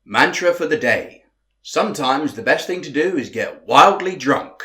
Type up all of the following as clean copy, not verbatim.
Mantra for the day. Sometimes the best thing to do is get wildly drunk.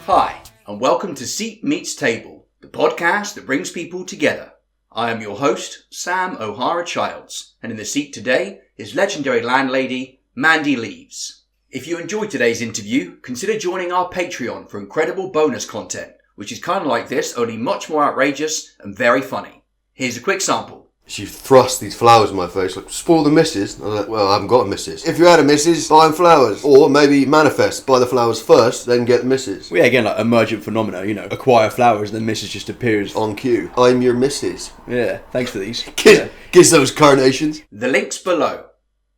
Hi, and welcome to Seat Meets Table, the podcast that brings people together. I am your host, Sam O'Hara-Childs, and in the seat today is legendary landlady, Mandi Leaves. If you enjoyed today's interview, consider joining our Patreon for incredible bonus content, which is kind of like this, only much more outrageous and very funny. Here's a quick sample. She thrust these flowers in my face, like, spoil the missus. I'm like, well, I haven't got a missus. If you had a missus, buy them flowers. Or maybe manifest, buy the flowers first, then get the missus. Well, yeah, again, like emergent phenomena, acquire flowers and then missus just appears. On cue. I'm your missus. Yeah, thanks for these. Kiss those carnations. The link's below.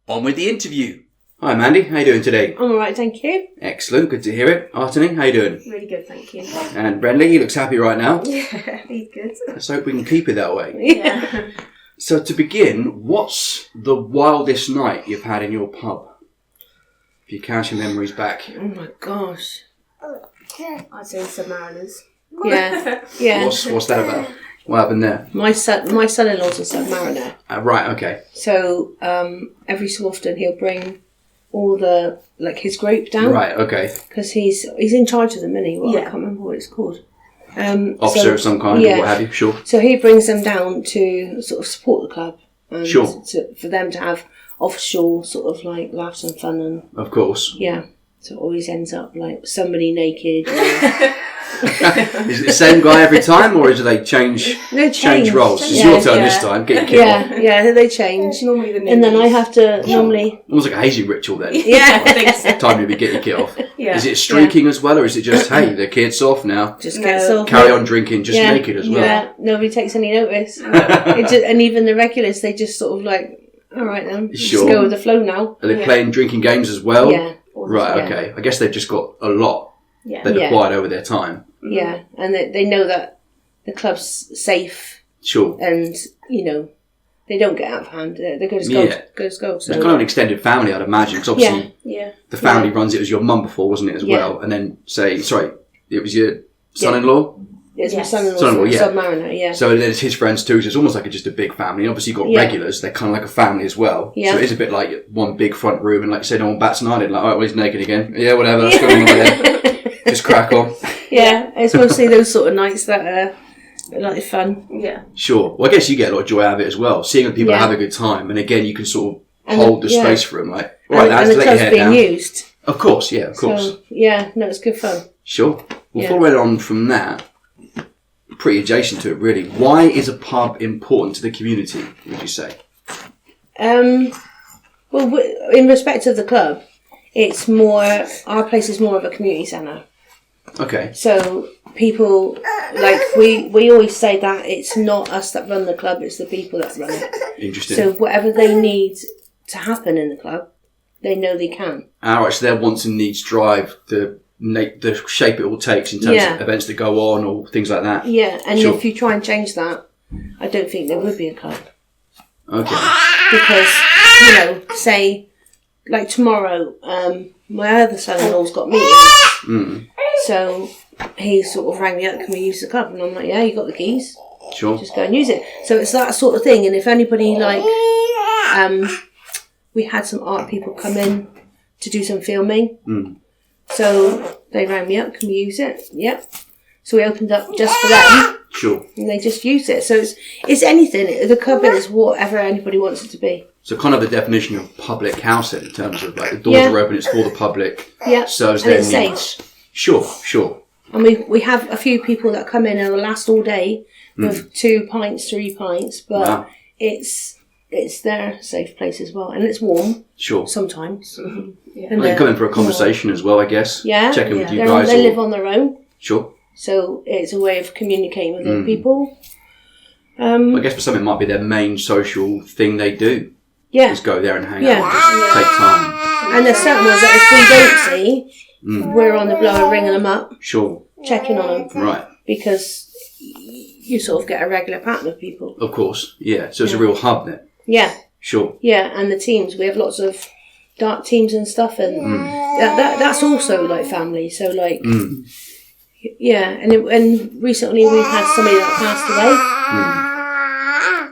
On with the interview. Hi Mandy, how you doing today? I'm alright, thank you. Excellent, good to hear it. Artany, how you doing? Really good, thank you. And Brenley, he looks happy right now. Yeah, he's good. Let's hope we can keep it that way. Yeah. So to begin, what's the wildest night you've had in your pub? If you count your memories back. Oh my gosh. I'd say Submariners. Yeah. Yeah. What's that about? What happened there? My son-in-law's a Submariner. Right, okay. So every so often he'll bring all the, his group down. Right, okay. Because he's in charge of them, isn't he? Well, I can't remember what it's called. Officer of some kind, or what have you, sure. So he brings them down to sort of support the club. And sure. For them to have offshore sort of laughs and fun and... Of course. Yeah. So it always ends up somebody naked. Is it the same guy every time, or do they change roles? It's your turn this time. Get your kit on. Yeah, they change. Normally the and then I have to normally... Almost like a hazing ritual then. Yeah, I think so. Time to get your kit off. Yeah. Is it streaking as well, or is it just, hey, the kit's off now? Just gets off. Carry on drinking, just naked as well. Yeah, nobody takes any notice. And even the regulars, they just sort of all right then, just go with the flow now. Are they playing drinking games as well? Yeah. Right, okay. I guess they've just got a lot they've acquired over their time. Yeah, and they know that the club's safe. Sure. And, they don't get out of hand. They're going to go. So. It's kind of an extended family, I'd imagine, because obviously the family runs it. As your mum before, wasn't it, as well? And then it was your son-in-law? It's my son-in-law, Submariner, yeah. So then it's his friends too, so it's almost like just a big family. And obviously you've got regulars, they're kind of like a family as well. Yeah. So it is a bit like one big front room, and like you said, no one bats an eyelid, like, alright, well, he's naked again. Yeah, whatever, that's going on there. Just crack on. Yeah, it's mostly those sort of nights that are like fun. Yeah. Sure. Well, I guess you get a lot of joy out of it as well, seeing other people have a good time, and again, you can sort of hold the space for them, like, alright, lads, let your hair down. And the club's being used. Of course, yeah, of course. So, it's good fun. Sure. Well, following on from that, pretty adjacent to it, really. Why is a pub important to the community, would you say? Well, in respect of the club, it's more, our place is more of a community centre. Okay. So people, we always say that it's not us that run the club, it's the people that run it. Interesting. So whatever they need to happen in the club, they know they can. Alright, so their wants and needs drive the shape it all takes in terms of events that go on or things like that. Yeah, and if you try and change that, I don't think there would be a club. Okay. Because, say, like tomorrow, my other son-in-law's got meetings. So he sort of rang me up, can we use the club? And I'm like, yeah, you got the keys. Sure. Just go and use it. So it's that sort of thing. And if anybody we had some art people come in to do some filming. So they rang me up, can we use it? Yep. So we opened up just for them. Sure. And they just used it. So it's anything. The club is whatever anybody wants it to be. So kind of the definition of public housing in terms of the doors are open, it's for the public. Yeah. Serves and their it's needs. Safe. Sure. And we have a few people that come in and will last all day with 2 pints, 3 pints, but it's their safe place as well. And it's warm. Sure. Sometimes. And they come in for a conversation as well, I guess. Yeah. Check in with you guys. They live on their own. Sure. So it's a way of communicating with other people. I guess for some it might be their main social thing they do. Yeah. Just go there and hang out and just take time. And there's certain ones that if we don't see, we're on the blower ringing them up. Sure. Checking on them. Right. Because you sort of get a regular pattern of people. Of course, yeah. So it's a real hub then. Yeah. Sure. Yeah, and the teams. We have lots of dark teams and stuff, and that's also like family. So Yeah, and recently we've had somebody that passed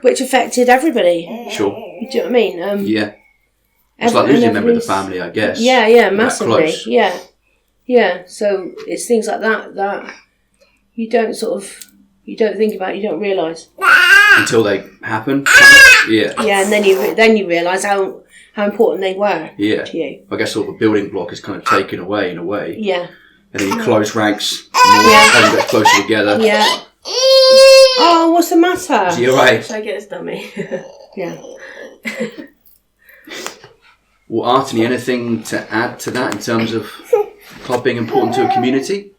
away, which affected everybody. Sure. Do you know what I mean? Yeah. It's like losing a member of the family, I guess. Yeah, massively. Close. Yeah. So it's things like that you don't think about, you don't realise until they happen. Yeah. Yeah, and then you realise how important they were to you. I guess sort of a building block is kind of taken away in a way. Yeah. And then you close ranks, and get closer together. Yeah. Oh, what's the matter? Is he alright? Should I get his dummy? Yeah. Well, Artany, anything to add to that in terms of club being important to a community?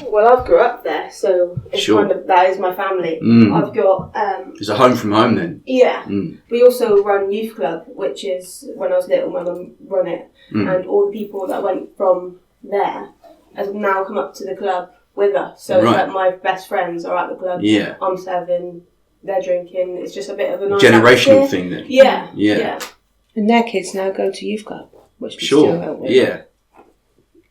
Well, I've grew up there, so it's kind of, that is my family. I've got... It's a home from home then? Yeah. We also run youth club, which is, when I was little, my mum run it. And all the people that went from there have now come up to the club with us. So it's like my best friends are at the club. Yeah. I'm 7, they're drinking. It's just a bit of a nice generational atmosphere. thing then? Yeah. And their kids now go to youth club, which we Sure. still help with. Yeah.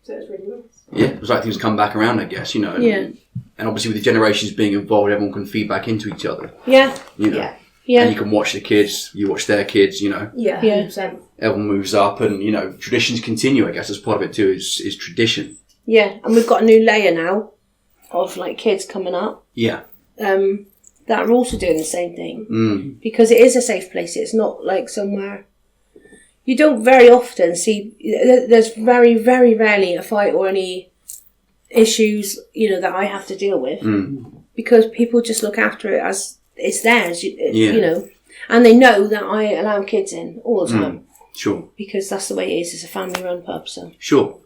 So it's really nice. Yeah, it's like things come back around, I guess, And, and obviously with the generations being involved, everyone can feed back into each other. Yeah. Yeah. And you can watch the kids, you watch their kids, Yeah, 100%. Everyone moves up and, traditions continue, I guess. That's part of it too, is tradition. Yeah, and we've got a new layer now of like kids coming up. Yeah. That are also doing the same thing. Because it is a safe place. It's not like somewhere... You don't very often see... There's very, very rarely a fight or any issues, that I have to deal with. Because people just look after it as it's theirs, And they know that I allow kids in all the time. Sure. Because that's the way it is. It's a family-run pub, so... Sure.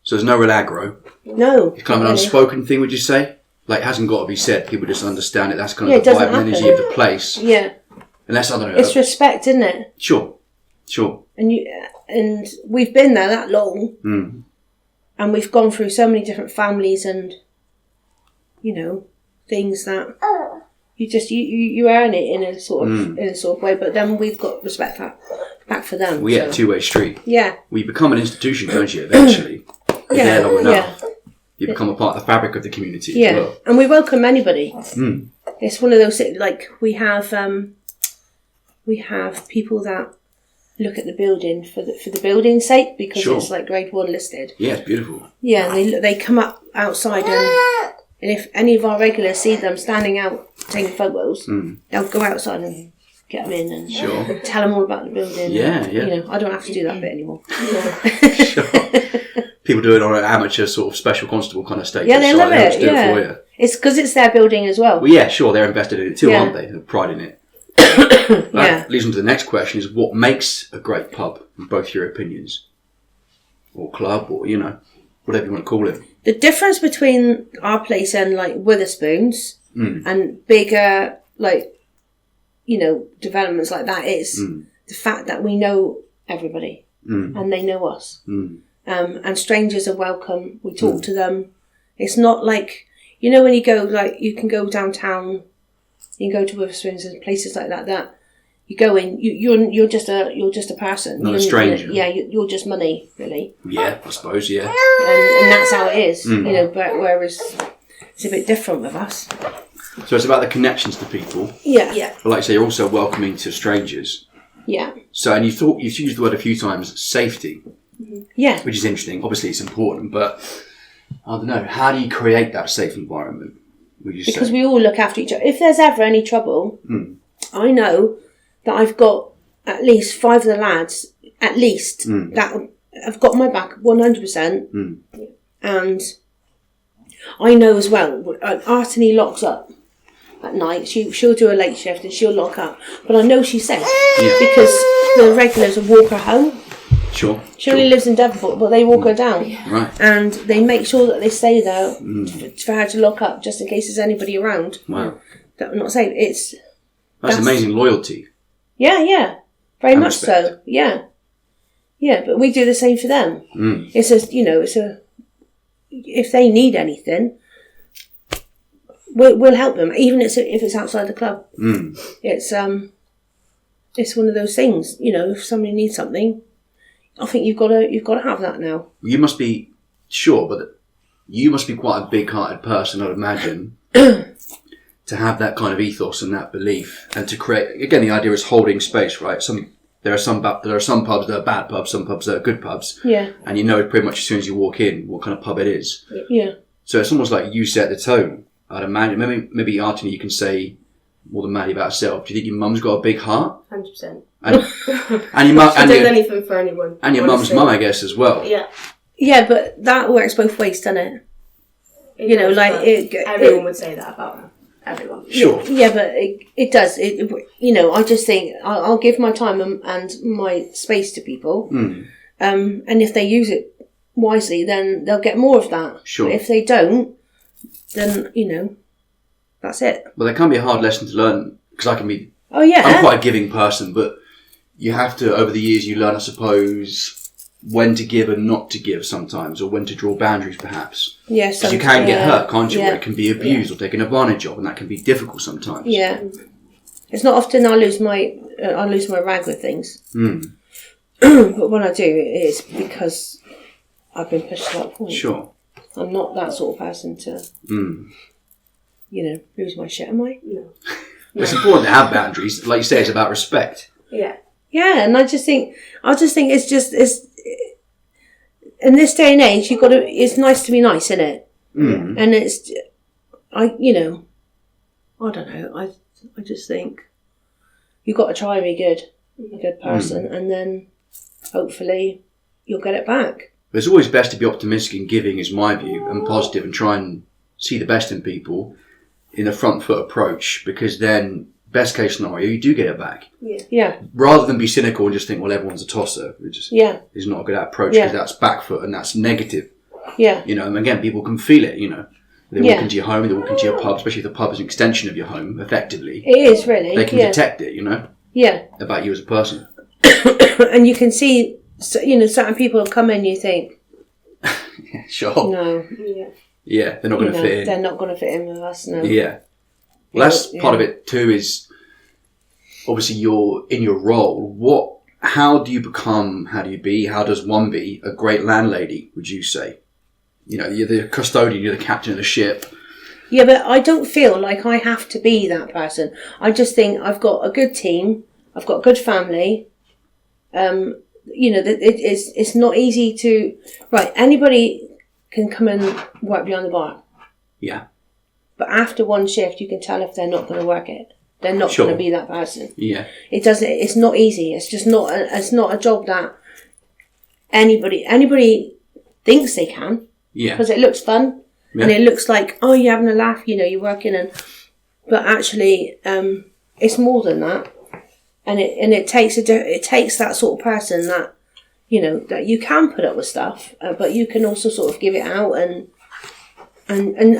So there's no real aggro. No. It's kind of an unspoken thing, would you say? Like, it hasn't got to be said. People just understand it. That's kind of the vibe and energy of the place. Yeah. Unless, I don't know. It's respect, isn't it? Sure. And we've been there that long. And we've gone through so many different families and, things that you earn it in a sort of way. But then we've got respect back for them. We had a two-way street. Yeah. We become an institution, don't you, eventually? If you're there long enough. Yeah. You become a part of the fabric of the community Yeah. as well. And we welcome anybody. It's one of those, like, we have people that look at the building for the building's sake because it's like grade 1 listed. Yeah, it's beautiful. Yeah, and they come up outside and if any of our regulars see them standing out taking photos, they'll go outside and get them in and tell them all about the building. Yeah, and, I don't have to do that bit anymore. People do it on an amateur sort of special constable kind of status. Yeah, they love it. Do it for you. It's because it's their building as well. Well, yeah, sure, they're invested in it too, aren't they? They have pride in it. That leads on to the next question: is what makes a great pub, in both your opinions, or club, or whatever you want to call it. The difference between our place and like Witherspoons and bigger developments like that is the fact that we know everybody and they know us. And strangers are welcome. We talk to them. It's not like when you go you can go downtown, you can go to Witherspoons and places like that. That you go in, you're just a person. Not a stranger. You're just money, really. Yeah, I suppose. Yeah. And that's how it is. But whereas it's a bit different with us. So it's about the connections to people. Yeah. But like I say, you're also welcoming to strangers. Yeah. So, and you've used the word a few times, safety. Yeah. Which is interesting. Obviously, it's important, but I don't know. How do you create that safe environment? Because we all look after each other. If there's ever any trouble, I know that I've got at least 5 of the lads, that have got my back 100%. And I know as well, Artany locks up at night. She'll do a late shift and she'll lock up. But I know she's safe because the regulars will walk her home. Sure. She only lives in Devonport, but they walk her down. Right. And they make sure that they stay there for her to lock up, just in case there's anybody around. Wow. That we're not safe. That's amazing loyalty. Yeah. Very And much respect. so. Yeah. Yeah, but we do the same for them. It's if they need anything, we'll help them, even if it's outside the club. It's one of those things. If somebody needs something, I think you've got to have that now. You must be sure, but you must be quite a big-hearted person, I'd imagine, to have that kind of ethos and that belief, and to create. Again, the idea is holding space, right? There are some pubs that are bad pubs, some pubs that are good pubs, and you know pretty much as soon as you walk in what kind of pub it is. Yeah. So it's almost like you set the tone. I'd imagine. Maybe Artini, you can say more than Maddie about herself. Do you think your mum's got a big heart? 100%. And your mum, She does anything for anyone. and your mum's mum, I guess, as well. Yeah. Yeah, but that works both ways, doesn't it? It You know, does, like but everyone would say that about her. Everyone. Sure. Yeah, but it does. You know, I just think I'll give my time and my space to people. And if they use it wisely, then they'll get more of that. Sure. But if they don't, then, you know, that's it. Well, there can be a hard lesson to learn, because I can be. Oh, yeah. I'm quite a giving person, but you have to, over the years, you learn, I suppose, when to give and not to give sometimes, or when to draw boundaries, perhaps. Yeah, because you can get hurt, can't you? Yeah. Or it can be abused or taken advantage of, and that can be difficult sometimes. Yeah. It's not often I lose my rag with things. But when I do, it's because I've been pushed to that point. Sure. I'm not that sort of person to, you know, lose my shit, am I? No. It's important to have boundaries. Like you say, it's about respect. Yeah. Yeah, and I just think it's in this day and age, it's nice to be nice, isn't it? And I don't know. I just think you've got to try and be a good person, and then hopefully you'll get it back. But it's always best to be optimistic and giving, is my view, and positive, and try and see the best in people in a front foot approach, because then, best case scenario, you do get it back. Yeah. Rather than be cynical and just think, well, everyone's a tosser, which is not a good approach, because that's back foot and that's negative. Yeah. You know, and again, people can feel it, you know. They walk into your home, they walk into your pub, especially if the pub is an extension of your home, effectively. It is, really. They can detect it, you know. Yeah. About you as a person. And you can see, you know, certain people come in, you think, Yeah, sure. no. Yeah, they're not going to fit in. They're not going to fit in with us, no. Yeah. Well, that's part of it too, is obviously you're in your role. How do you be, how does one be a great landlady, would you say? You know, you're the custodian, you're the captain of the ship. Yeah, but I don't feel like I have to be that person. I just think I've got a good team, I've got a good family. You know, it's not easy to... Right, anybody can come and work behind the bar. Yeah. But after one shift, you can tell if they're not going to work it. They're not going to be that person. Yeah. It's not easy. It's just not a job that anybody thinks they can. Yeah. Because it looks fun. Yeah. And it looks like, oh, you're having a laugh, you know, you're working, but actually, it's more than that. And it takes that sort of person that, you know, that you can put up with stuff, but you can also sort of give it out, and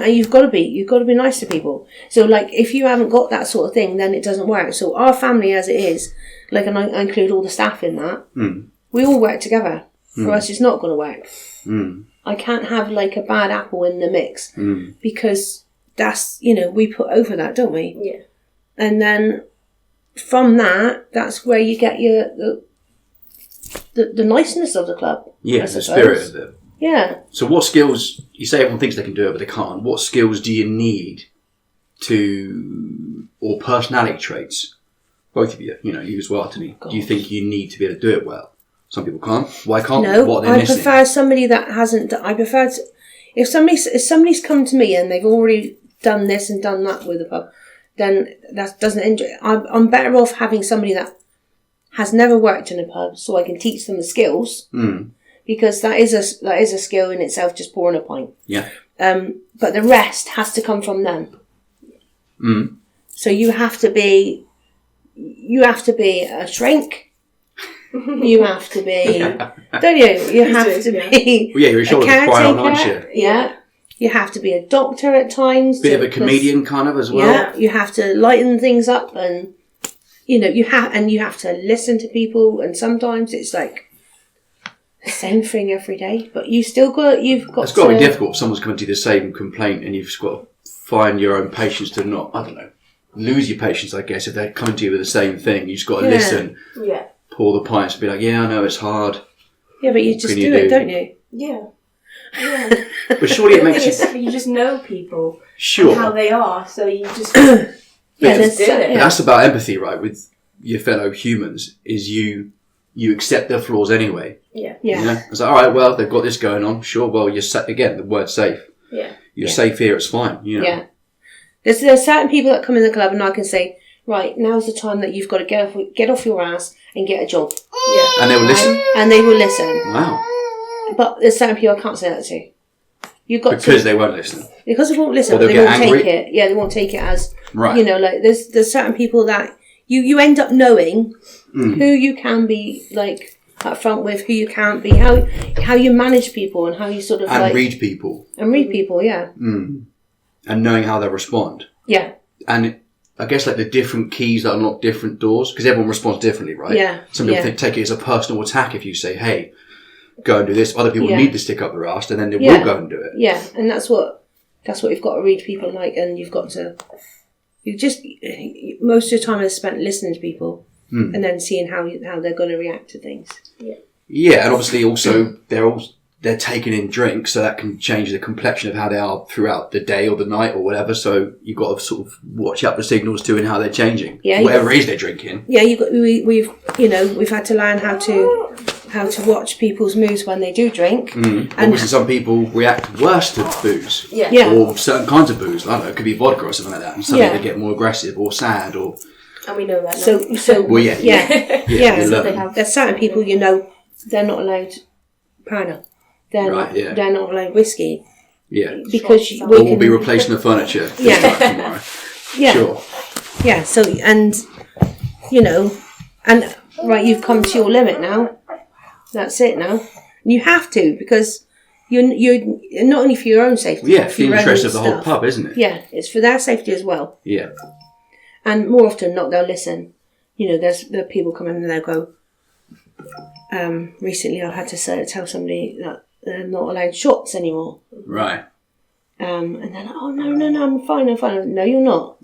you've got to be nice to people. So like, if you haven't got that sort of thing, then it doesn't work. So our family, as it is, like, and I include all the staff in that, we all work together. For us, it's not going to work. I can't have like a bad apple in the mix, because that's, you know, we put over that, don't we? Yeah. And then from that's where you get the niceness of the club. Yeah, the spirit of it. Yeah. So what skills, you say everyone thinks they can do it, but they can't. What skills do you need or personality traits, both of you, you know, you as well, Anthony, do you think you need to be able to do it well? Some people can't. Why can't they? What are they missing? I prefer somebody that hasn't. If somebody's come to me and they've already done this and done that with the pub, then that doesn't enjoy. I'm better off having somebody that has never worked in a pub, so I can teach them the skills. Because that is a skill in itself, just pouring a pint. Yeah. But the rest has to come from them. So you have to be a shrink. You have to be, don't you? You have to be. Well, yeah, your shoulders are quite on, aren't you? Yeah. You have to be a doctor at times. Bit of a comedian, kind of, as well. Yeah. You have to lighten things up, and you know you have to listen to people. And sometimes it's like the same thing every day, but you've got. It's got to be difficult if someone's coming to you the same complaint, and you've got to find your own patience to not, I don't know, lose your patience. I guess if they're coming to you with the same thing, you just got to listen. Yeah. Pour the pints and be like, yeah, I know it's hard. Yeah, but you just do it, don't you? Yeah. But surely it makes you... You just know people Sure. and how they are, so you just there's do it. But that's about empathy, right? With your fellow humans, is you accept their flaws anyway. Yeah. Yeah. You know? It's like, all right, well, they've got this going on. Sure, well, you're again, the word safe. Yeah. You're safe here, it's fine. You know? Yeah. There's certain people that come in the club and I can say, right, now's the time that you've got to get off your ass and get a job. Yeah. And they will listen? And they will listen. Wow. But there's certain people I can't say that to. You've got Because they won't listen. Because they won't listen, Or they'll they get won't angry. take it. Yeah, they won't take it as, Right. you know, like there's certain people that you end up knowing who you can be, like, up front with, who you can't be, how you manage people and how you sort of, And like... read people. And read people, yeah. And knowing how they respond. Yeah. And I guess like the different keys that unlock different doors, because everyone responds differently, right? Yeah. Some people Yeah. take it as a personal attack if you say, hey, go and do this. Other people Yeah. need to stick up their ass, and then they Yeah. will go and do it. Yeah, and that's what you've got to read people like, and you've got to... most of the time is spent listening to people and then seeing how they're going to react to things. Yeah, and obviously also they're taking in drinks, so that can change the complexion of how they are throughout the day or the night or whatever. So you've got to sort of watch out for signals too and how they're changing. Yeah, whatever it is they're drinking. Yeah, we've had to learn how to watch people's moods when they do drink. And obviously some people react worse to booze. Yeah. Yeah. Or certain kinds of booze. I don't know, it could be vodka or something like that. And suddenly Yeah. they get more aggressive or sad or... And we know that now. So Well, yeah. yeah. we learn. they have. There's certain people they're not allowed Pana. They're Right, not. yeah. They're not allowed whiskey Yeah. because Shots. Or we we'll can be replacing the furniture this Yeah. time tomorrow. Yeah. Sure. Yeah. So and and right, you've come to your limit now. That's it now. And you have to because you're not only for your own safety. Yeah, but it's for the your interest own of the whole stuff. pub, isn't it? Yeah, it's for their safety as well. Yeah. And more often than not, they'll listen. There's the people come in and they'll go. Recently, I've had to tell somebody that they're not allowed shots anymore. Right. And they're like, "Oh no, I'm fine. No, you're not.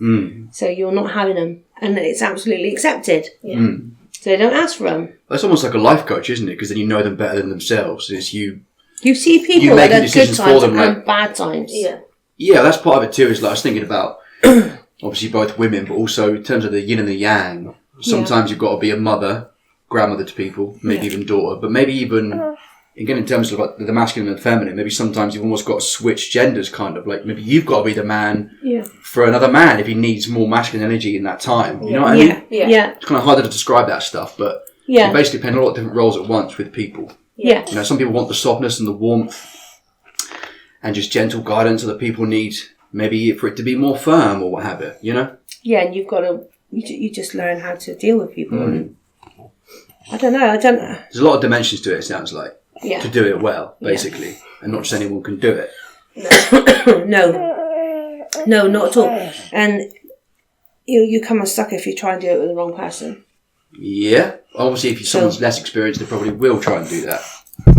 So you're not having them, and it's absolutely accepted. Yeah. So they don't ask for them. That's almost like a life coach, isn't it? Because then you know them better than themselves. It's you. You see people You that making are good decisions for times them, and like- bad times. Yeah. Yeah, that's part of it too. Is like I was thinking about obviously both women, but also in terms of the yin and the yang. Sometimes you've got to be a mother, grandmother to people, maybe even daughter, but maybe even again in terms of like the masculine and feminine. Maybe sometimes you've almost got to switch genders, kind of like maybe you've got to be the man Yeah. for another man if he needs more masculine energy in that time. You know what I mean? Yeah. Yeah. Yeah. It's kind of harder to describe that stuff, but Yeah. you basically play a lot of different roles at once with people. Yeah. You know, some people want the softness and the warmth and just gentle guidance. Other people need maybe for it to be more firm or what have you. You know? Yeah, and you've got to. You just learn how to deal with people. And I don't know. There's a lot of dimensions to it. It sounds like Yeah. to do it well, basically, and not just anyone can do it. No, not at all. And you come unstuck if you try and do it with the wrong person. Yeah, obviously, if someone's less experienced, they probably will try and do that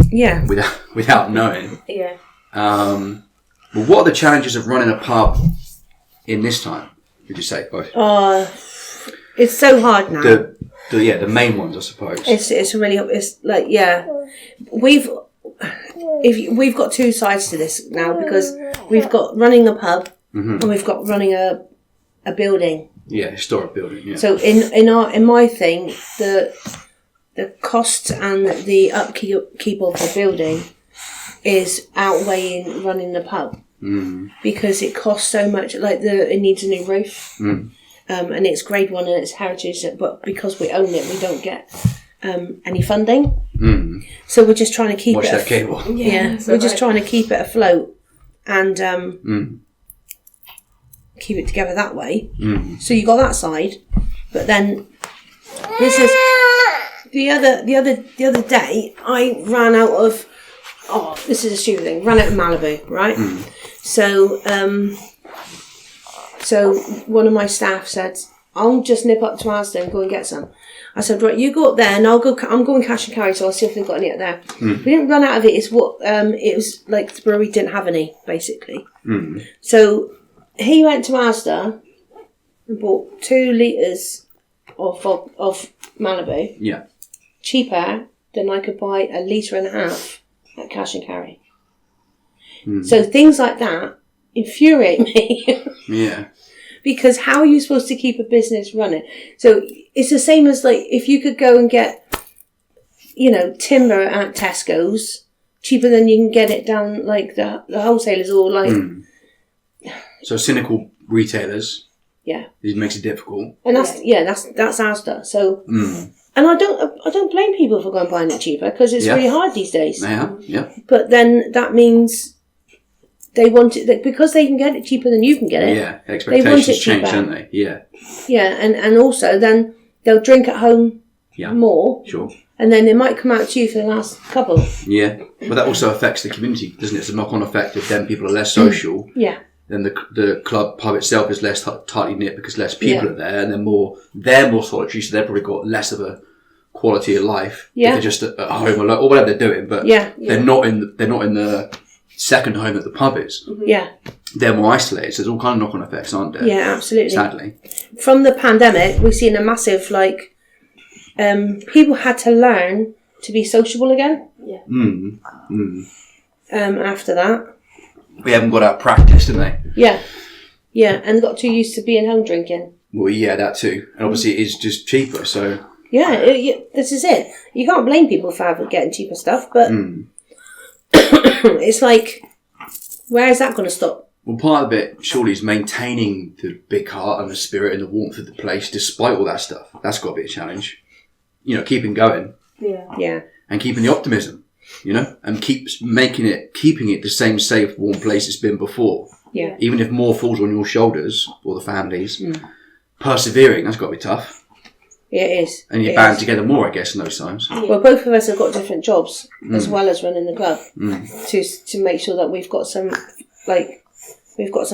Yeah. without knowing. Yeah. Well, what are the challenges of running a pub in this time? Would you say both? It's so hard now. The main ones, I suppose. It's like we've got two sides to this now because we've got running a pub and we've got running a building. Yeah, historic building. Yeah. So in my thing, the cost and the upkeep of the building is outweighing running the pub because it costs so much. Like it needs a new roof. And it's grade 1 and it's heritage, but because we own it, we don't get any funding. So we're just trying to keep Watch it. that cable. Yeah, we're just trying to keep it afloat and keep it together that way. So you got that side, but then this is the other day. I ran out of. Oh, this is a stupid thing. Ran out of Malibu, right? So one of my staff said, "I'll just nip up to Asda and go and get some." I said, "Right, you go up there, and I'm going cash and carry, so I'll see if they've got any up there." We didn't run out of it. It's what it was like. The brewery didn't have any, basically. So he went to Asda and bought 2 litres of Malibu, cheaper than I could buy 1.5 litres at cash and carry. So things like that infuriate me. Yeah. Because how are you supposed to keep a business running? So it's the same as like if you could go and get, timber at Tesco's cheaper than you can get it down like the wholesalers or like. So cynical retailers. Yeah. It makes it difficult. And that's our stuff. So, and I don't blame people for going buying it cheaper because it's really hard these days. Yeah. But then that means they want it because they can get it cheaper than you can get it. Yeah, expectations change, don't they? Yeah. Yeah, and also then they'll drink at home more. Sure. And then they might come out to you for the last couple. Yeah, but that also affects the community, doesn't it? It's a knock-on effect. If then people are less social, then the pub itself is less tightly knit because less people are there, and they're more solitary, so they've probably got less of a quality of life. If they're just at home alone or whatever they're doing, but they're not in the second home that the pub is. Yeah. They're more isolated, so there's all kind of knock-on effects, aren't there? Yeah, absolutely. Sadly. From the pandemic, we've seen a massive, people had to learn to be sociable again. Yeah. After that. We haven't got out practice, didn't they? Yeah. Yeah, and got too used to being home drinking. Well, yeah, that too. And obviously it is just cheaper, so... Yeah, this is it. You can't blame people for getting cheaper stuff, but it's like, where is that going to stop? Well, part of it, surely, is maintaining the big heart and the spirit and the warmth of the place despite all that stuff. That's got to be a challenge. Keeping going. Yeah. And keeping the optimism, and keeping it the same safe, warm place it's been before. Yeah. Even if more falls on your shoulders or the families, persevering, that's got to be tough. Yeah, it is. And you band together more, I guess, in those times. Well, both of us have got different jobs as well as running the club to make sure that we've got some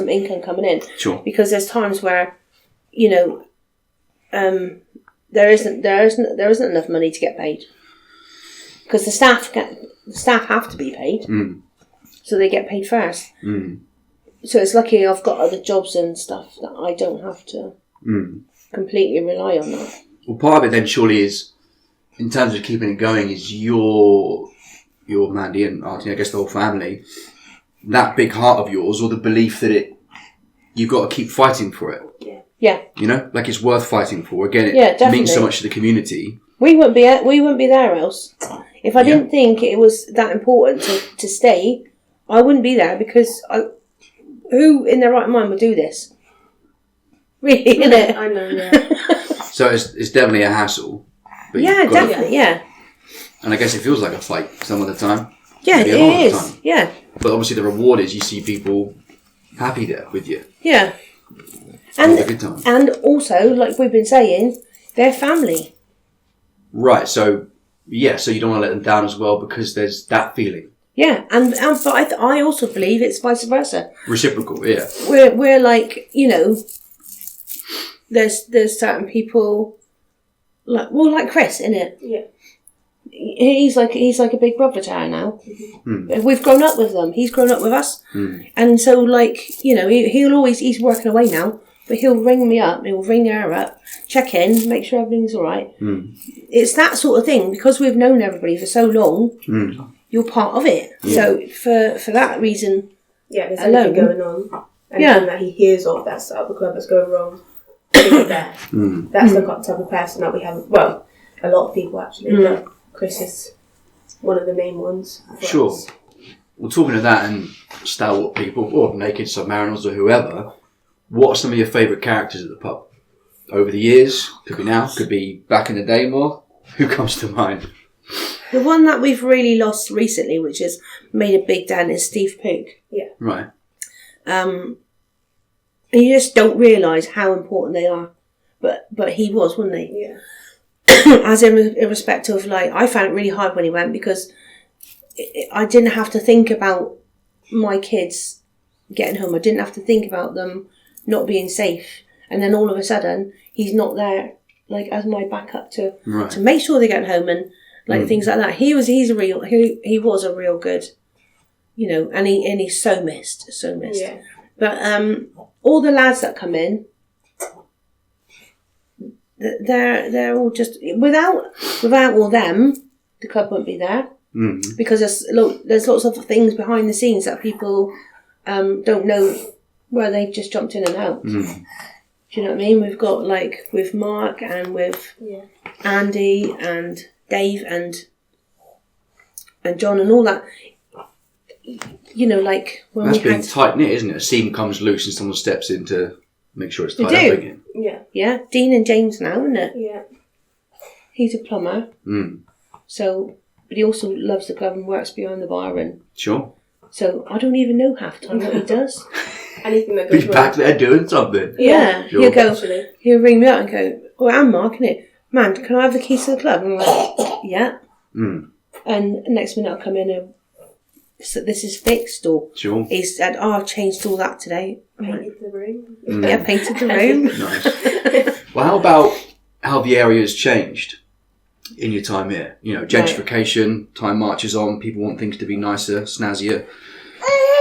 income coming in. Sure. Because there's times where, there isn't enough money to get paid because the staff have to be paid, so they get paid first. So it's lucky I've got other jobs and stuff that I don't have to completely rely on that. Well, part of it then surely is, in terms of keeping it going, is your Mandy and Artie, I guess the whole family, that big heart of yours, or the belief that you've got to keep fighting for it. Yeah. It's worth fighting for. Again, it definitely means so much to the community. We wouldn't be there else. If I didn't think it was that important to stay, I wouldn't be there because who in their right mind would do this? Really, isn't it? I know, yeah. So it's definitely a hassle. But definitely, And I guess it feels like a fight some of the time. Yeah, Maybe it a lot of the is. time. Yeah. But obviously the reward is you see people happy there with you. Yeah. And a good time. And also, like we've been saying, they're family. Right, so you don't want to let them down as well because there's that feeling. Yeah, but I also believe it's vice versa. Reciprocal, yeah. We're like, there's certain people like Chris, innit? Yeah. He's like a big brother to her now. We've grown up with them. He's grown up with us, and so he'll always, he's working away now, but he'll ring me up. He'll ring her up, check in, make sure everything's all right. It's that sort of thing because we've known everybody for so long. You're part of it. So for that reason, there's anything going on, anything that he hears of that's at the club that's going wrong, he's there. That's the type of person that we have. Well, a lot of people actually. But Chris is one of the main ones. Sure. Well, talking of that and stalwart people, or naked submariners or whoever, what are some of your favourite characters at the pub? Over the years? Could be now, could be back in the day more. Who comes to mind? The one that we've really lost recently, which has made a big dent, is Steve Pook. Yeah. Right. And you just don't realise how important they are. But he was, wasn't he? Yeah. As in respect of, I found it really hard when he went because I didn't have to think about my kids getting home. I didn't have to think about them not being safe. And then all of a sudden, he's not there, as my backup to make sure they get home and things like that. He was a real good, and he's so missed. Yeah. But all the lads that come in, they're all just without all them, the club wouldn't be there. because there's lots of things behind the scenes that people don't know where they've just jumped in and out. Do you know what I mean? We've got like with Mark and with Andy and Dave and John and all that. You know, like when that's we being had tight knit, isn't it? A seam comes loose and someone steps in to make sure it's They tied up do. again. yeah, Dean and James now, isn't it? Yeah. He's a plumber, so but he also loves the club and works behind the bar, and Sure. so I don't even know half the time what he does. Anything that goes He's back there doing something. Yeah, Sure. he'll ring me up and go, "Oh, I'm Mark, innit? Man, can I have the keys to the club?" And I'm like, "Yeah." And next minute I'll come in and so this is fixed, or Sure. he said, "Oh, I've changed all that today." I'm like, Painted the room. yeah, painted the room. Nice. Well, how about how the area has changed in your time here? You know, gentrification, time marches on, people want things to be nicer, snazzier,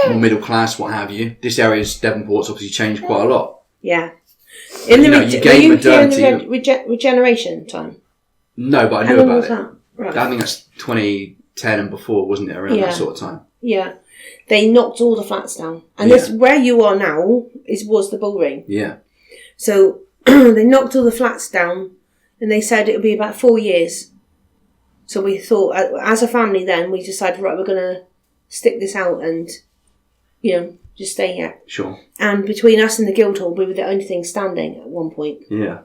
more middle class, what have you. This area's Devonport's obviously changed quite a lot. Yeah. You In the know, you gain were you here in modernity. the regeneration time? No, but I How knew long about was it. that? Right. I think that's 2010 and before, wasn't it? Around Yeah. that sort of time. Yeah. They knocked all the flats down. And Yeah. this where you are now was the bull ring. Yeah. So they knocked all the flats down and they said it would be about 4 years. So we thought, as a family then, we decided, right, we're going to stick this out and, you know, just stay here. Sure. And between us and the Guildhall, we were the only thing standing at one point. Yeah.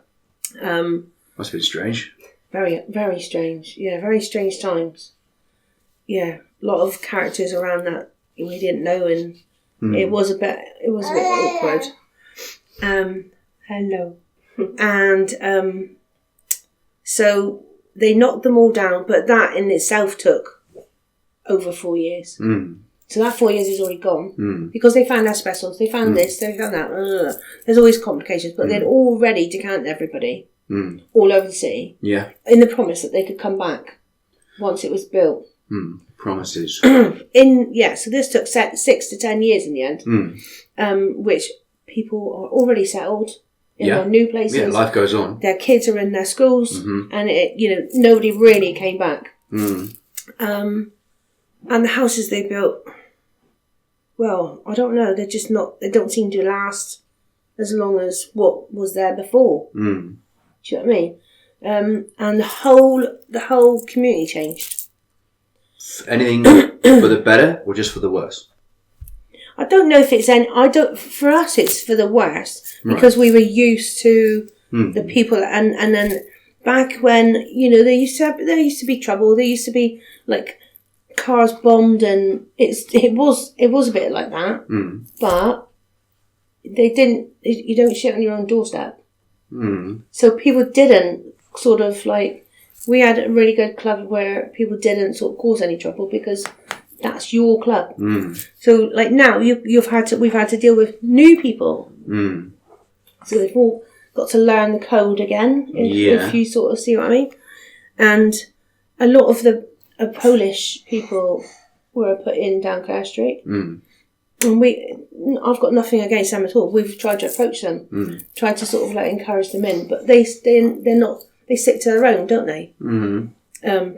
Must have been strange. Very, very strange. Yeah, very strange times. Yeah, a lot of characters around that we didn't know, and it was a bit awkward. Hello. And so they knocked them all down, but that in itself took over 4 years. So that 4 years is already gone because they found asbestos, they found this, they found that. There's always complications, but they'd already decanted everybody all over the city. Yeah. In the promise that they could come back once it was built. Promises. So this took 6 to 10 years in the end, which people are already settled in their new places. Yeah, life goes on. Their kids are in their schools, and nobody really came back. And the houses they built, well, I don't know. They're just not. They don't seem to last as long as what was there before. Do you know what I mean? And the whole community changed. Anything for the better or just for the worse? I don't know if it's any. For us, it's for the worst because we were used to the people, and then back when there used to be trouble. There used to be like cars bombed, and it was a bit like that. But they didn't. You don't shit on your own doorstep. So people didn't sort of like. We had a really good club where people didn't sort of cause any trouble because that's your club. So like now we've had to deal with new people. So they've all got to learn the code again. If you sort of see what I mean. And a lot of the Polish people were put in down Clare Street. And I've got nothing against them at all. We've tried to approach them, tried to sort of like encourage them in, but they're not. They stick to their own, don't they?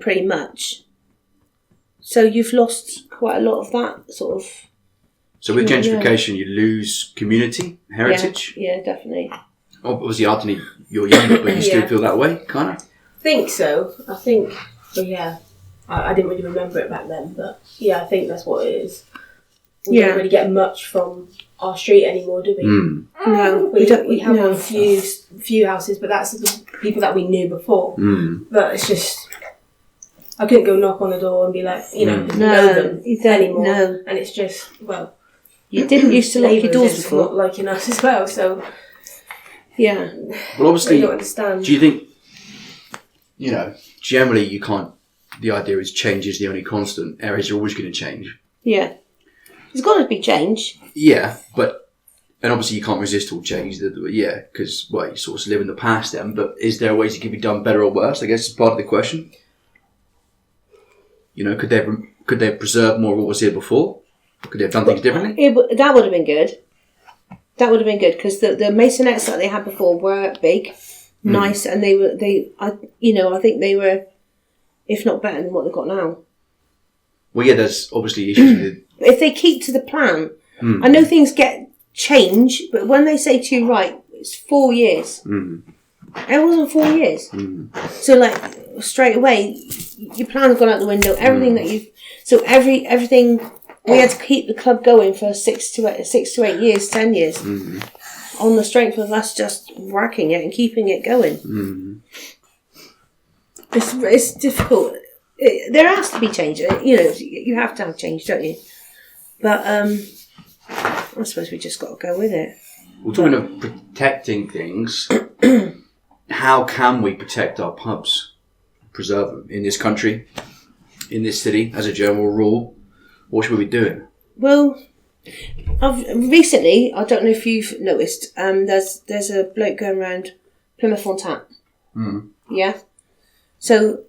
Pretty much. So you've lost quite a lot of that sort of. So with gentrification, you lose community, heritage. Yeah, definitely. Obviously, Anthony, you're younger, but you still feel that way, kind of. I think so. I think. Well, yeah. I didn't really remember it back then, but yeah, I think that's what it is. We don't really get much from our street anymore, do we? No, we have a few houses, but that's the people that we knew before. But it's just, I couldn't go knock on the door and be like, know them anymore. No. And it's just, well, you didn't used to lock your doors before. Not liking us as well, so yeah. Well, obviously, I don't understand. Do you think, generally you can't. The idea is change is the only constant. Areas are always going to change. Yeah. There's got to be change. Yeah, and obviously you can't resist all change. Yeah, because, you sort of live in the past then, but is there ways it could be done better or worse, I guess is part of the question. Could they have preserved more of what was here before? Could they have done things differently? That would have been good. That would have been good, because the masonettes that they had before were big, nice, and I think they were, if not better than what they've got now. Well, yeah, there's obviously issues with... If they keep to the plan, I know things get changed, but when they say to you, right, it's 4 years. It wasn't 4 years. So, like, straight away, your plan's gone out the window. Everything that you've... So, everything... We had to keep the club going for 6 to 8 years, 10 years. On the strength of us just working it and keeping it going. It's difficult. There has to be change. You know, you have to have change, don't you? But I suppose we just got to go with it. We're talking of protecting things. How can we protect our pubs? Preserve them in this country, in this city, as a general rule? What should we be doing? Well, I've recently, I don't know if you've noticed, there's a bloke going around Plymouth on Tap. Yeah? So,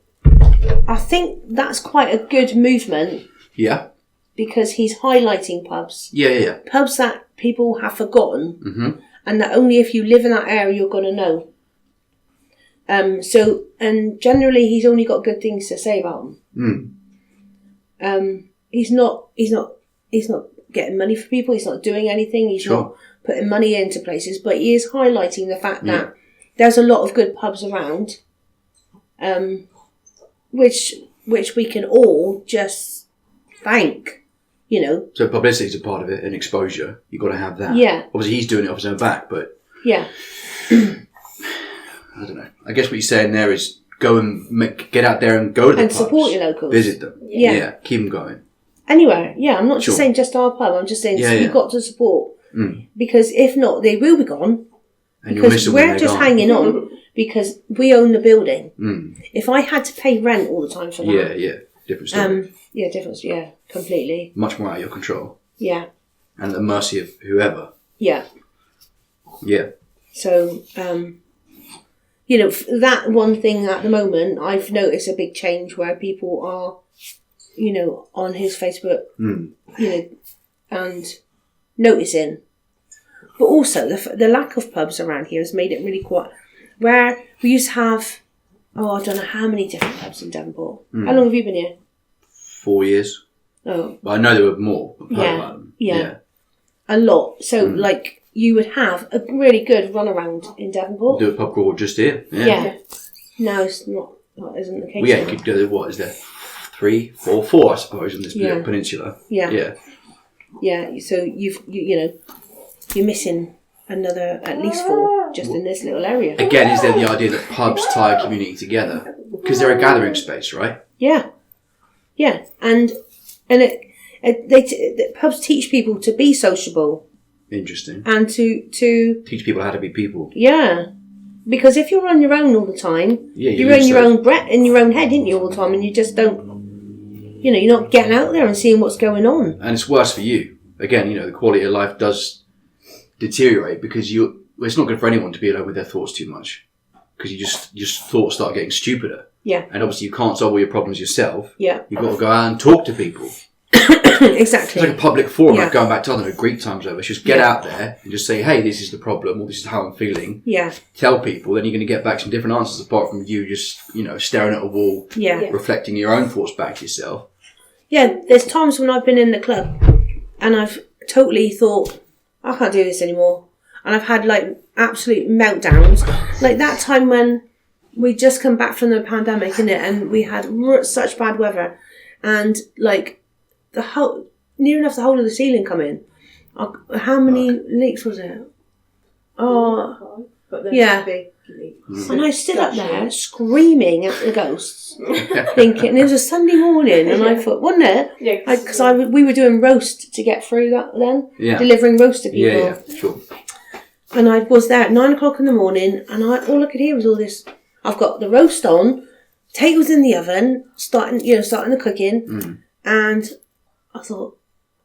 I think that's quite a good movement. Yeah. Because he's highlighting pubs. Yeah. Pubs that people have forgotten. And that only if you live in that area you're going to know. And generally he's only got good things to say about them. He's not getting money for people. He's not doing anything. He's not putting money into places. But he is highlighting the fact that there's a lot of good pubs around, which we can all just thank, you know. So publicity is a part of it, and exposure. You've got to have that. Yeah. Obviously, he's doing it off his own back, but yeah. I don't know. I guess what you're saying there is go and get out there and go to the and pubs. support your locals. Visit them. Yeah. Keep them going. Anywhere, yeah. I'm not just saying just our pub. I'm just saying you've got to support. Because if not, they will be gone. And because we're just hanging on because we own the building. If I had to pay rent all the time for that... Yeah. Different story. Different. Yeah, completely. Much more out of your control. Yeah. And at the mercy of whoever. Yeah. Yeah. So, you know, that one thing at the moment, I've noticed a big change where people are, you know, on his Facebook, you know, and noticing. But also, the lack of pubs around here has made it really quite... Where we used to have, I don't know how many different pubs in Devonport. How long have you been here? 4 years. Oh. But I know there were more. I've heard about them. Yeah. A lot. So, like, you would have a really good runaround in Devonport. Do a pub crawl just here. Yeah. No, it's not. That isn't the case. Well, yeah, you could go, what is there? 3, 4, 4, I suppose, in this peninsula. Yeah. So you're missing another at least 4 just in this little area. Again, is there the idea that pubs tie a community together because they're a gathering space, right? Yeah, and pubs teach people to be sociable. Interesting. And to teach people how to be people. Yeah, because if you're on your own all the time, you're in your own in your own head, aren't you, all the time, and you just don't, you know, you're not getting out there and seeing what's going on. And it's worse for you. Again, you know, the quality of life does deteriorate because it's not good for anyone to be alone with their thoughts too much because your thoughts start getting stupider. Yeah. And obviously you can't solve all your problems yourself. Yeah. You've got to go out and talk to people. Exactly. It's like a public forum, like going back to, I don't know, Greek times over. It's just get out there and just say, hey, this is the problem, or this is how I'm feeling. Yeah. Tell people, then you're going to get back some different answers apart from you just, you know, staring at a wall, reflecting your own thoughts back to yourself. Yeah, there's times when I've been in the club and I've totally thought, I can't do this anymore. And I've had, like, absolute meltdowns. Like that time when we just come back from the pandemic, innit, and we had such bad weather. And, like, near enough the whole of the ceiling come in. How many leaks was it? Yeah. And I stood up there screaming at the ghosts, thinking, it was a Sunday morning, and I thought, wasn't it? Yeah. Because we were doing roast to get through that then, delivering roast to people. Yeah, sure. And I was there at 9 o'clock in the morning, and all I could hear was all this. I've got the roast on, potatoes in the oven, starting the cooking, and I thought,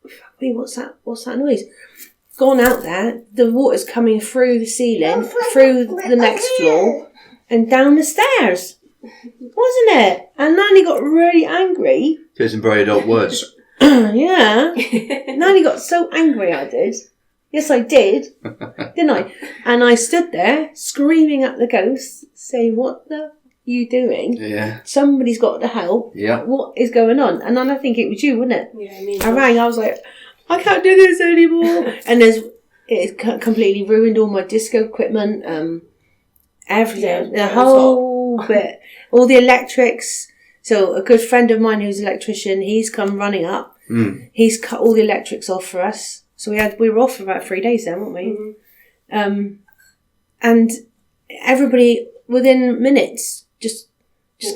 fuck me, what's that noise? Gone out there, the water's coming through the ceiling, through the next floor, and down the stairs. Wasn't it? And Nanny got really angry. There's some very adult words. Yeah. Nanny got so angry, I did. Yes, I did. Didn't I? And I stood there, screaming at the ghosts, saying, what the you doing? Yeah. Somebody's got to help. Yeah. What is going on? And then I think it was you, wasn't it? Yeah, I mean, I rang. I was like, I can't do this anymore. And it completely ruined all my disco equipment. Everything, the whole bit, all the electrics. So a good friend of mine who's an electrician, he's come running up. He's cut all the electrics off for us. So we were off for about 3 days then, weren't we? And everybody within minutes just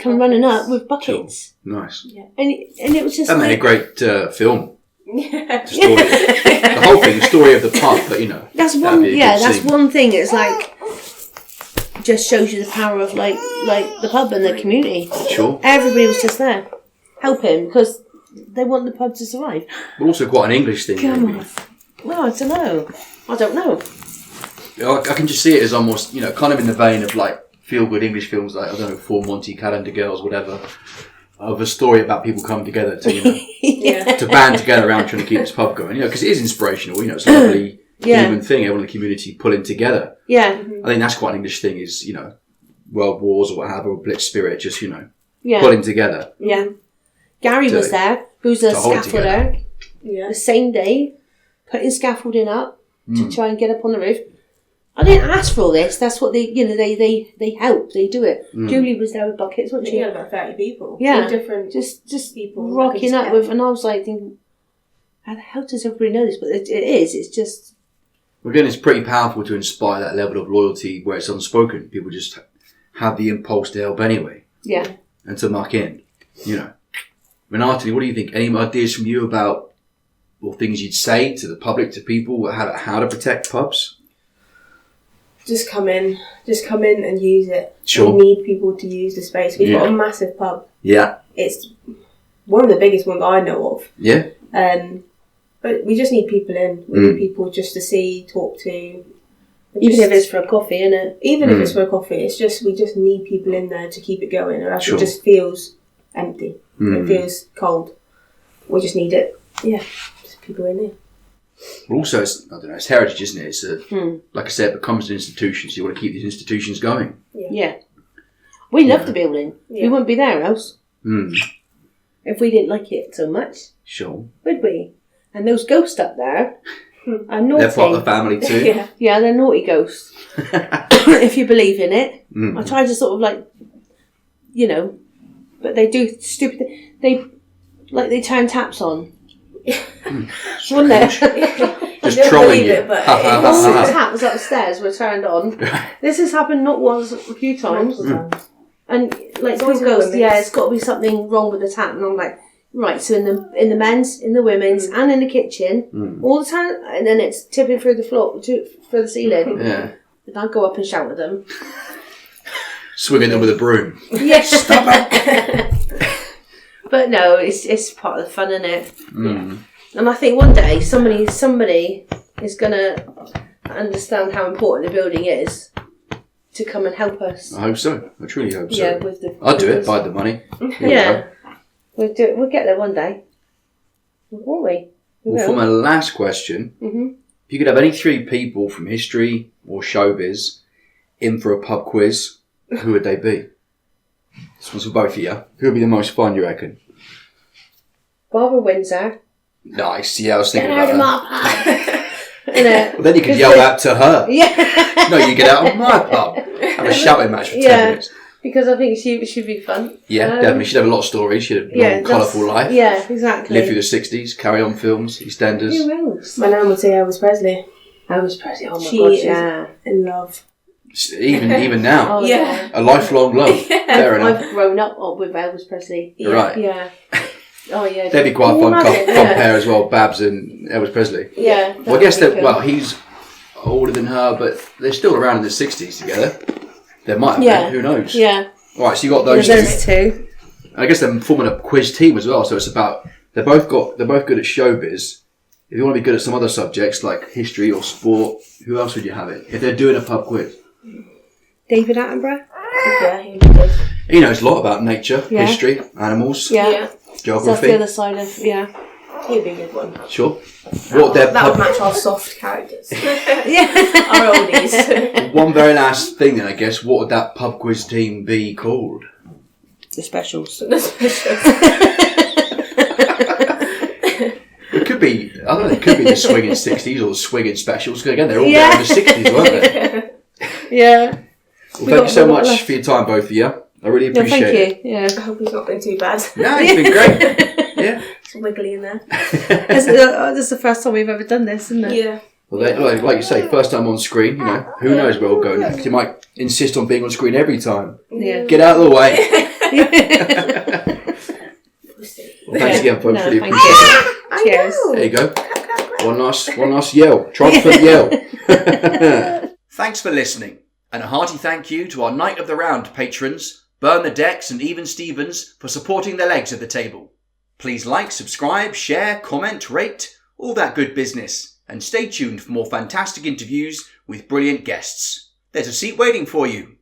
come running up with buckets. Sure. Nice. Yeah. And it was just That made a great film. Yeah. The story, the whole thing, the story of the pub, but you know. That's that'd one. be a Yeah, good that's scene. one thing. It's like just shows you the power of like the pub and the community. Sure. Everybody was just there helping because they want the pub to survive. But also quite an English thing. Come maybe. on. Well, I don't know. I can just see it as almost, you know, kind of in the vein of like feel-good English films like, I don't know, Full Monty, Calendar Girls, whatever, of a story about people coming together to, you know, Yeah. to band together around trying to keep this pub going, you know, because it is inspirational, you know, it's a lovely human thing, everyone in the community pulling together. Yeah. I think that's quite an English thing is, you know, world wars or whatever, or Blitz spirit, just, you know, Yeah. pulling together. Yeah. Gary was there, who's a to hold it scaffolder, Yeah. the same day, putting scaffolding up Mm. to try and get up on the roof. I didn't ask for all this. That's what they help. They do it. Mm. Julie was there with buckets, I wasn't think she? you had about 30 people. Yeah. All different Just people. rocking up with, and I was like thinking, how the hell does everybody know this? But it is. It's just Again, it's pretty powerful to inspire that level of loyalty where it's unspoken. People just have the impulse to help anyway yeah. and to muck in, you know. Renatali, what do you think? Any ideas from you about or things you'd say to the public, to people, how to protect pubs? Just come in and use it. Sure. We need people to use the space. We've got a massive pub. Yeah. It's one of the biggest ones I know of. Yeah. But we just need people in. We need people just to see, talk to. Even if it's for a coffee, innit? Even if it's for a coffee, it's just we just need people in there to keep it going, or else it just feels empty. It feels cold. We just need it. Yeah, just people in there. But also, it's heritage, isn't it? It's like I said, it becomes an institution, so you want to keep these institutions going. Yeah. We love the building. Yeah. We wouldn't be there else Mm. if we didn't like it so much, Sure. would we? And those ghosts up there are naughty. They're part of the family too. Yeah. Yeah, they're naughty ghosts. If you believe in it. I try to sort of like, you know, but they do stupid they turn taps on. Wouldn't it? Just I don't trolling believe you. it, but All the taps upstairs were turned on. This has happened not once, a few times. And like It's always Phil goes, women's. yeah, it's got to be something wrong with the tap. And I'm like, right. So in the men's, in the women's, and in the kitchen, all the time, and then it's tipping through the floor, through the ceiling. Yeah. And I go up and shout at them. Swinging them with a broom. Yes. Stop it. But no, it's part of the fun, isn't it? Mm. And I think one day somebody is gonna understand how important the building is to come and help us. I hope so. I truly hope so. Yeah, with the. I'd do it. Buy the money. Here Yeah, we we'll do it. We'll get there one day, won't we? go. Well, for my last question, if you could have any three people from history or showbiz in for a pub quiz, who would they be? This one's for both of you. Who would be the most fun, you reckon? Barbara Windsor. Nice. Yeah, I was thinking Get out about of that. my pub. Well, then you could yell that to her. Yeah. No, you get out of my pub. Have a shouting match for 10 Yeah. minutes. Because I think she should be fun. Yeah, definitely. She'd have a lot of stories. She'd have a long, that's- colourful life. Yeah, exactly. Live through the 60s, carry on films, EastEnders. Who else? My nan would say Elvis Presley. Elvis Presley. Oh my She god, is yeah. in love. Even now. Oh, Yeah. A lifelong love. Fair enough. I've grown up with Elvis Presley. Right. Yeah. Oh yeah. They'd be quite a fun Imagine, pair as well, Babs and Elvis Presley. Yeah. Well, I guess that would that, be well, cool. he's older than her, but they're still around in the 60s together. They might have Yeah. been, who knows? Yeah. Alright, so you got those Those two. two. And I guess they're forming a quiz team as well, so it's about, they're both good at showbiz. If you want to be good at some other subjects like history or sport, who else would you have it? If they're doing a pub quiz. David Attenborough. Yeah, he would. He knows a lot about nature, Yeah. history, animals, Yeah. So that's the geography. other side of He'd be a good one. Sure. What their That would pub? match our soft characters. Yeah. Our oldies. One very last thing, then I guess. What would that pub quiz team be called? The specials. It could be. I don't know. It could be the swinging 60s or the swinging specials. Because again, they're all Yeah. there in the 60s, weren't they? Yeah. Well, thank you so much for your time, both of you. I really No, appreciate it. thank you. Yeah. I hope he's not been too bad. No, it's been great. Yeah. It's wiggly in there. This is the first time we've ever done this, isn't it? Yeah. Well, like you say, first time on screen. You know, who knows where we'll go next? You might insist on being on screen every time. Yeah. Get out of the way. Well, thanks again, folks. No, Really thank appreciate it. you. I Cheers. know. There you go. One last yell. Triumphant yell. Thanks for listening, and a hearty thank you to our Night of the Round patrons, Burn the Decks and Even Stevens, for supporting their legs at the table. Please like, subscribe, share, comment, rate, all that good business, and stay tuned for more fantastic interviews with brilliant guests. There's a seat waiting for you.